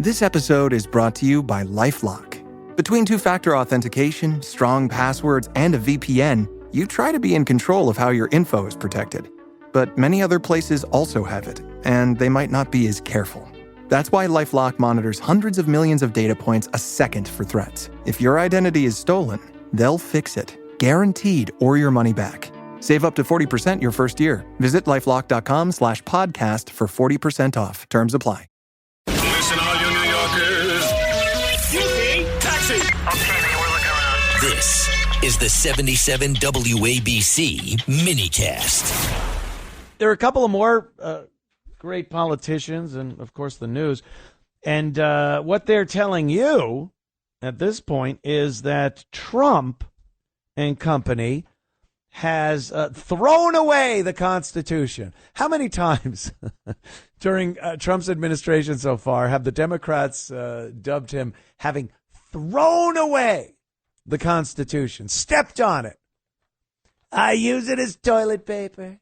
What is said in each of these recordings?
This episode is brought to you by Lifelock. Between two-factor authentication, strong passwords, and a VPN, you try to be in control of how your info is protected. But many other places also have it, and they might not be as careful. That's why Lifelock monitors hundreds of millions of data points a second for threats. If your identity is stolen, they'll fix it, guaranteed, or your money back. Save up to 40% your first year. Visit lifelock.com/podcast for 40% off. Terms apply. Listen, all you New Yorkers. Taxi. Okay, man, we're looking around. This is the 77 WABC minicast. There are a couple of more great politicians and, of course, the news. And what they're telling you at this point is that Trump and company has thrown away the Constitution. How many times during Trump's administration so far have the Democrats dubbed him having thrown away the Constitution, stepped on it? I use it as toilet paper.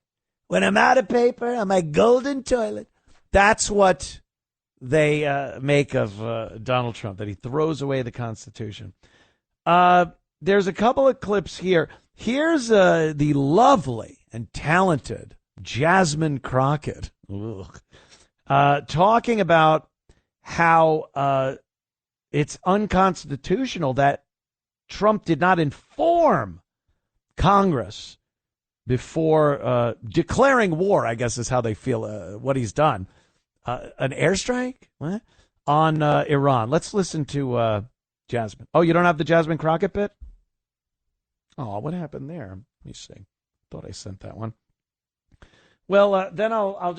When I'm out of paper, I'm a golden toilet. That's what they make of Donald Trump, that he throws away the Constitution. There's a couple of clips here. Here's the lovely and talented Jasmine Crockett talking about how it's unconstitutional that Trump did not inform Congress before declaring war, I guess is how they feel, what he's done. An airstrike on Iran. Let's listen to Jasmine. Oh, you don't have the Jasmine Crockett bit? Oh, what happened there? Let me see. Thought I sent that one. Well, then I'll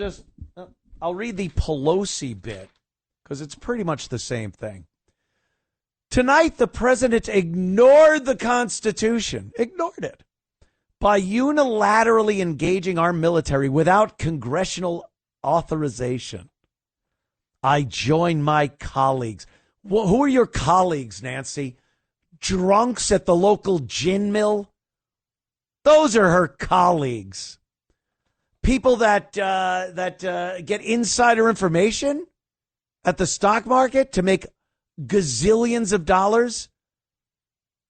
read the Pelosi bit because it's pretty much the same thing. Tonight, the president ignored the Constitution, ignored it, by unilaterally engaging our military without congressional authorization. I join my colleagues. Well, who are your colleagues, Nancy? Drunks at the local gin mill? Those are her colleagues. People that get insider information at the stock market to make gazillions of dollars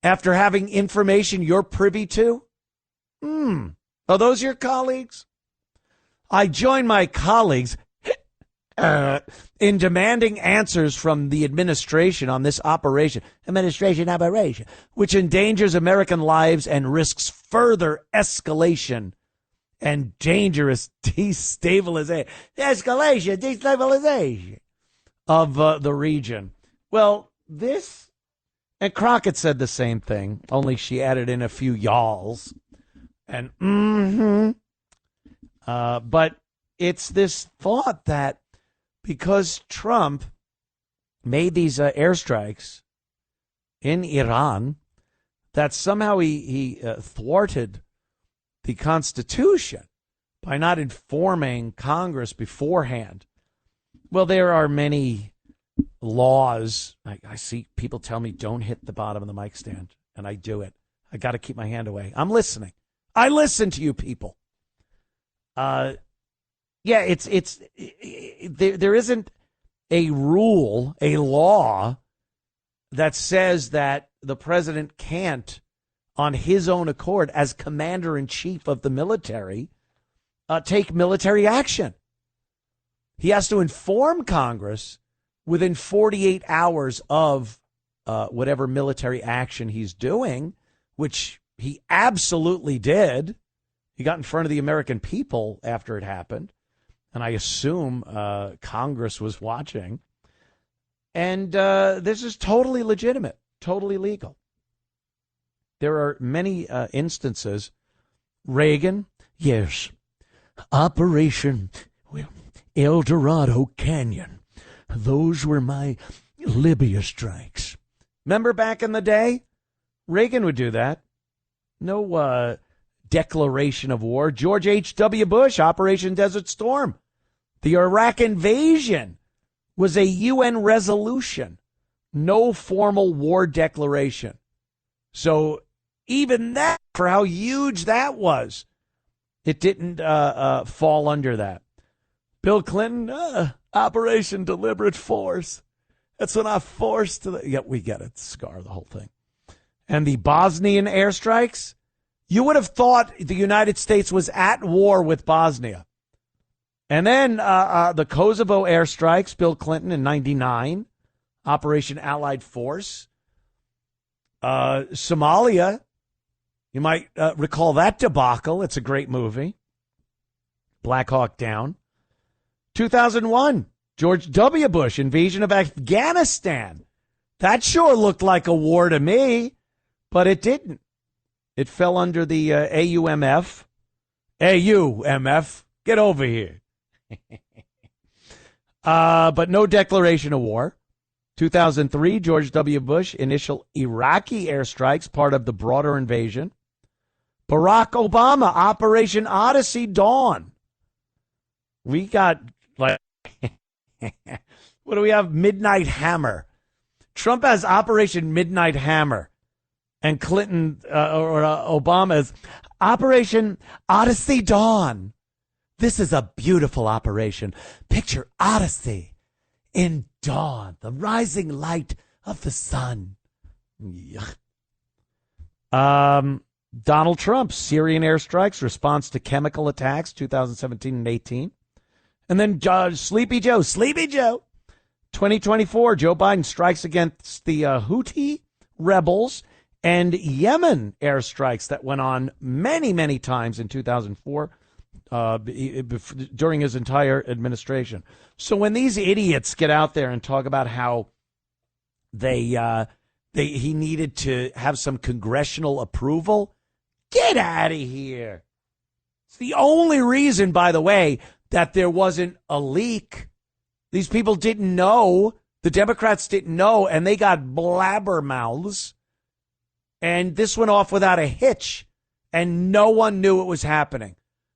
after having information you're privy to? Are those your colleagues? I join my colleagues in demanding answers from the administration on this operation, which endangers American lives and risks further escalation and dangerous destabilization of the region. Well, this, and Crockett said the same thing, only she added in a few y'alls. And but it's this thought that because Trump made these airstrikes in Iran, that somehow he thwarted the Constitution by not informing Congress beforehand. Well, there are many laws. I see people tell me don't hit the bottom of the mic stand, and I do it. I got to keep my hand away. I'm listening. I listen to you people. There isn't a rule, a law that says that the president can't, on his own accord, as commander-in-chief of the military, take military action. He has to inform Congress within 48 hours of whatever military action he's doing, which he absolutely did. He got in front of the American people after it happened. And I assume Congress was watching. And this is totally legitimate, totally legal. There are many instances. Reagan, yes. Operation El Dorado Canyon. Those were my Libya strikes. Remember back in the day? Reagan would do that. No declaration of war. George H.W. Bush, Operation Desert Storm. The Iraq invasion was a UN resolution. No formal war declaration. So even that, for how huge that was, it didn't fall under that. Bill Clinton, Operation Deliberate Force. That's when I forced to. Yeah, we get it. Scar, the whole thing. And the Bosnian airstrikes, you would have thought the United States was at war with Bosnia. And then the Kosovo airstrikes, Bill Clinton in 99, Operation Allied Force. Somalia, you might recall that debacle. It's a great movie. Black Hawk Down. 2001, George W. Bush, invasion of Afghanistan. That sure looked like a war to me, but it didn't. It fell under the AUMF. AUMF, get over here. But no declaration of war. 2003, George W. Bush, initial Iraqi airstrikes, part of the broader invasion. Barack Obama, Operation Odyssey Dawn. We got, like, what do we have? Midnight Hammer. Trump has Operation Midnight Hammer. And Clinton Obama's Operation Odyssey Dawn. This is a beautiful operation. Picture Odyssey in dawn, the rising light of the sun. Donald Trump, Syrian airstrikes, response to chemical attacks, 2017 and 18. And then Sleepy Joe, 2024, Joe Biden strikes against the Houthi rebels and Yemen airstrikes that went on many, many times in 2004 during his entire administration. So when these idiots get out there and talk about how he needed to have some congressional approval, get out of here. It's the only reason, by the way, that there wasn't a leak. These people didn't know. The Democrats didn't know, and they got blabbermouths. And this went off without a hitch, and no one knew it was happening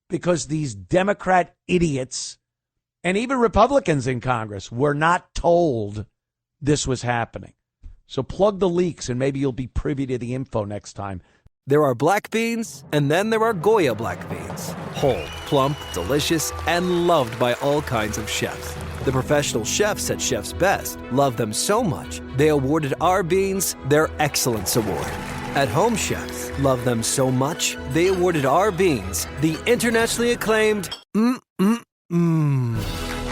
because these Democrat idiots and even Republicans in Congress were not told this was happening. So plug the leaks, and maybe you'll be privy to the info next time. There are black beans, and then there are Goya black beans. Whole, plump, delicious, and loved by all kinds of chefs. The professional chefs at Chef's Best love them so much, they awarded our beans their Excellence Award. At Home Chefs love them so much, they awarded our beans the internationally acclaimed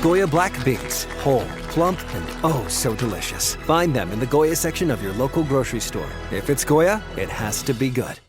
Goya black beans. Whole, plump, and oh so delicious. Find them in the Goya section of your local grocery store. If it's Goya, it has to be good.